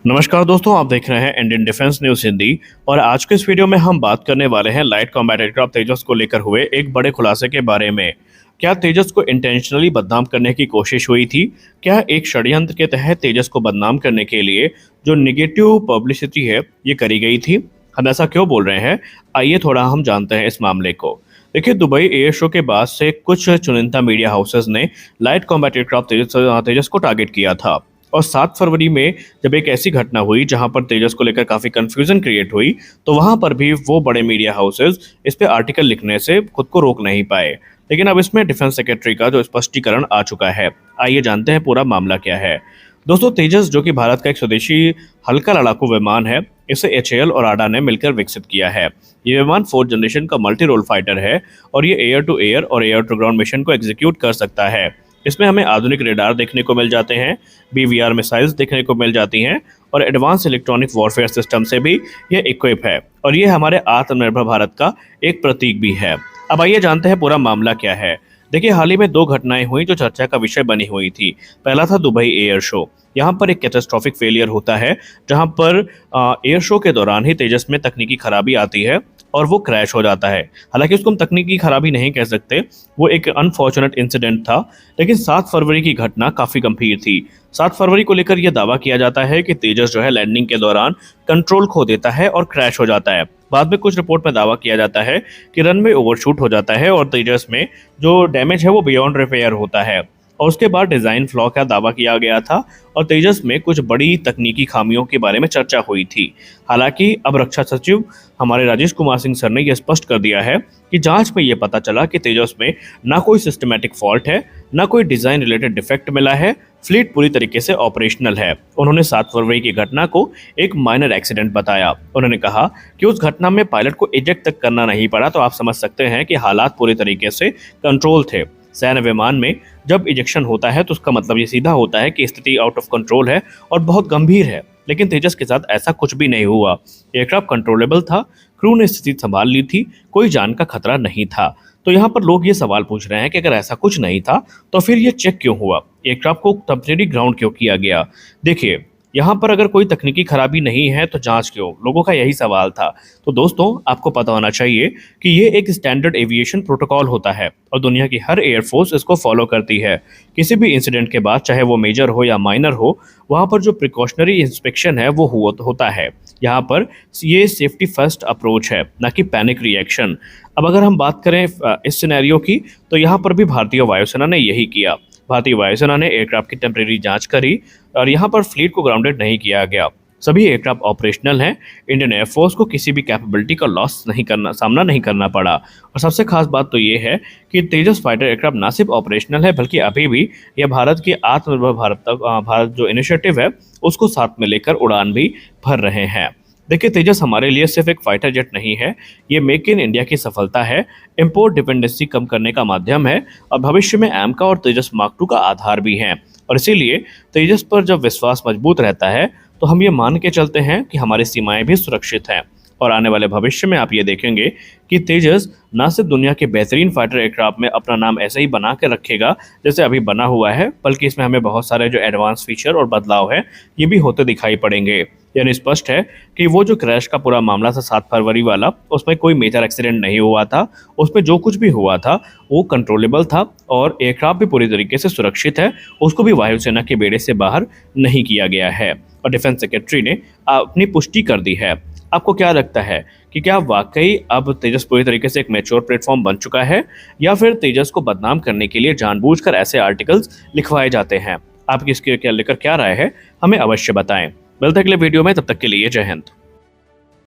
नमस्कार दोस्तों, आप देख रहे हैं इंडियन डिफेंस न्यूज हिंदी। और आज के इस वीडियो में हम बात करने वाले हैं लाइट कॉम्बैट एयरक्राफ्ट तेजस को लेकर हुए एक बड़े खुलासे के बारे में। क्या तेजस को इंटेंशनली बदनाम करने की कोशिश हुई थी? क्या एक षड्यंत्र के तहत तेजस को बदनाम करने के लिए जो निगेटिव पब्लिसिटी है ये करी गई थी? हम ऐसा क्यों बोल रहे हैं, आइए थोड़ा हम जानते हैं इस मामले को। देखिए, दुबई एयर शो के बाद से कुछ चुनिंदा मीडिया हाउसेस ने लाइट कॉम्बैट एयरक्राफ्ट तेजस को टारगेट किया था। और 7 फरवरी में जब एक ऐसी घटना हुई जहां पर तेजस को लेकर काफ़ी कंफ्यूजन क्रिएट हुई, तो वहां पर भी वो बड़े मीडिया हाउसेस इस पे आर्टिकल लिखने से खुद को रोक नहीं पाए। लेकिन अब इसमें डिफेंस सेक्रेटरी का जो स्पष्टीकरण आ चुका है, आइए जानते हैं पूरा मामला क्या है। दोस्तों, तेजस जो कि भारत का एक स्वदेशी हल्का लड़ाकू विमान है, इसे एचएएल और आडा ने मिलकर विकसित किया है। ये विमान 4th जनरेशन का मल्टी रोल फाइटर है और ये एयर टू एयर और एयर टू ग्राउंड मिशन को एग्जीक्यूट कर सकता है। इसमें हमें आधुनिक रेडार देखने को मिल जाते हैं, बीवीआर मिसाइल्स देखने को मिल जाती हैं और एडवांस इलेक्ट्रॉनिक वॉरफेयर सिस्टम से भी ये इक्विप है। और ये हमारे आत्मनिर्भर भारत का एक प्रतीक भी है। अब आइए जानते हैं पूरा मामला क्या है। देखिए, हाल ही में 2 घटनाएं हुई जो चर्चा का विषय बनी हुई थी। पहला था दुबई एयर शो। यहाँ पर एक कैटास्ट्रॉफिक फेलियर होता है जहाँ पर एयर शो के दौरान ही तेजस में तकनीकी खराबी आती है और वो क्रैश हो जाता है। हालांकि उसको हम तकनीकी खराबी नहीं कह सकते, वो एक अनफॉर्चुनेट इंसिडेंट था। लेकिन 7 फरवरी की घटना काफ़ी गंभीर थी। 7 फरवरी को लेकर यह दावा किया जाता है कि तेजस जो है लैंडिंग के दौरान कंट्रोल खो देता है और क्रैश हो जाता है। बाद में कुछ रिपोर्ट में दावा किया जाता है कि रनवे ओवरशूट हो जाता है और तेजस में जो डैमेज है वो बियॉन्ड रिपेयर होता है। और उसके बाद डिज़ाइन फ्लॉ का दावा किया गया था और तेजस में कुछ बड़ी तकनीकी खामियों के बारे में चर्चा हुई थी। हालांकि अब रक्षा सचिव हमारे राजेश कुमार सिंह सर ने यह स्पष्ट कर दिया है कि जांच में यह पता चला कि तेजस में ना कोई सिस्टमैटिक फॉल्ट है, ना कोई डिज़ाइन रिलेटेड डिफेक्ट मिला है। फ्लीट पूरी तरीके से ऑपरेशनल है। उन्होंने 7 फरवरी की घटना को एक माइनर एक्सीडेंट बताया। उन्होंने कहा कि उस घटना में पायलट को इजेक्ट तक करना नहीं पड़ा, तो आप समझ सकते हैं कि हालात पूरी तरीके से कंट्रोल थे। सैन्य विमान में जब इजेक्शन होता है तो उसका मतलब ये सीधा होता है कि स्थिति आउट ऑफ कंट्रोल है और बहुत गंभीर है। लेकिन तेजस के साथ ऐसा कुछ भी नहीं हुआ। एयरक्राफ्ट कंट्रोलेबल था, क्रू ने स्थिति संभाल ली थी, कोई जान का खतरा नहीं था। तो यहाँ पर लोग ये सवाल पूछ रहे हैं कि अगर ऐसा कुछ नहीं था तो फिर ये चेक क्यों हुआ, एयरक्राफ्ट को टेम्परेरी ग्राउंड क्यों किया गया? देखिए, यहाँ पर अगर कोई तकनीकी खराबी नहीं है तो जांच क्यों, लोगों का यही सवाल था। तो दोस्तों, आपको पता होना चाहिए कि ये एक स्टैंडर्ड एविएशन प्रोटोकॉल होता है और दुनिया की हर एयरफोर्स इसको फॉलो करती है। किसी भी इंसिडेंट के बाद, चाहे वो मेजर हो या माइनर हो, वहाँ पर जो प्रिकॉशनरी इंस्पेक्शन है वो होता है। यहाँ पर ये सेफ्टी फर्स्ट अप्रोच है, ना कि पैनिक रिएक्शन। अब अगर हम बात करें इस सिनेरियो की, तो यहाँ पर भी भारतीय वायुसेना ने यही किया। भारतीय वायुसेना ने एयरक्राफ्ट की टेम्परेरी जांच करी और यहाँ पर फ्लीट को ग्राउंडेड नहीं किया गया। सभी एयरक्राफ्ट ऑपरेशनल हैं। इंडियन एयरफोर्स को किसी भी कैपेबिलिटी का सामना नहीं करना पड़ा। और सबसे खास बात तो ये है कि तेजस फाइटर एयरक्राफ्ट ना सिर्फ ऑपरेशनल है, बल्कि अभी भी यह भारत के आत्मनिर्भर भारत जो इनिशिएटिव है उसको साथ में लेकर उड़ान भी भर रहे हैं। देखिए, तेजस हमारे लिए सिर्फ एक फाइटर जेट नहीं है, ये मेक इन इंडिया की सफलता है, इंपोर्ट डिपेंडेंसी कम करने का माध्यम है और भविष्य में एमका और तेजस मार्क 2 का आधार भी है। और इसीलिए तेजस पर जब विश्वास मजबूत रहता है तो हम ये मान के चलते हैं कि हमारी सीमाएं भी सुरक्षित हैं। और आने वाले भविष्य में आप ये देखेंगे कि तेजस ना सिर्फ दुनिया के बेहतरीन फाइटर एयरक्राफ्ट में अपना नाम ऐसे ही बना के रखेगा जैसे अभी बना हुआ है, बल्कि इसमें हमें बहुत सारे जो एडवांस फीचर और बदलाव है ये भी होते दिखाई पड़ेंगे। यानी स्पष्ट है कि वो जो क्रैश का पूरा मामला था 7 फरवरी वाला, उसमें कोई मेजर एक्सीडेंट नहीं हुआ था। उसमें जो कुछ भी हुआ था वो कंट्रोलेबल था और एयरक्राफ्ट भी पूरी तरीके से सुरक्षित है। उसको भी वायुसेना के बेड़े से बाहर नहीं किया गया है और डिफेंस सेक्रेटरी ने अपनी पुष्टि कर दी है। आपको क्या लगता है कि क्या वाकई अब तेजस पूरी तरीके से एक मैच्योर प्लेटफॉर्म बन चुका है, या फिर तेजस को बदनाम करने के लिए जानबूझकर ऐसे आर्टिकल्स लिखवाए जाते हैं? आपकी इसके लेकर क्या राय है, हमें अवश्य बताएं। मिलते हैं अगले वीडियो में, तब तक के लिए जय हिंद।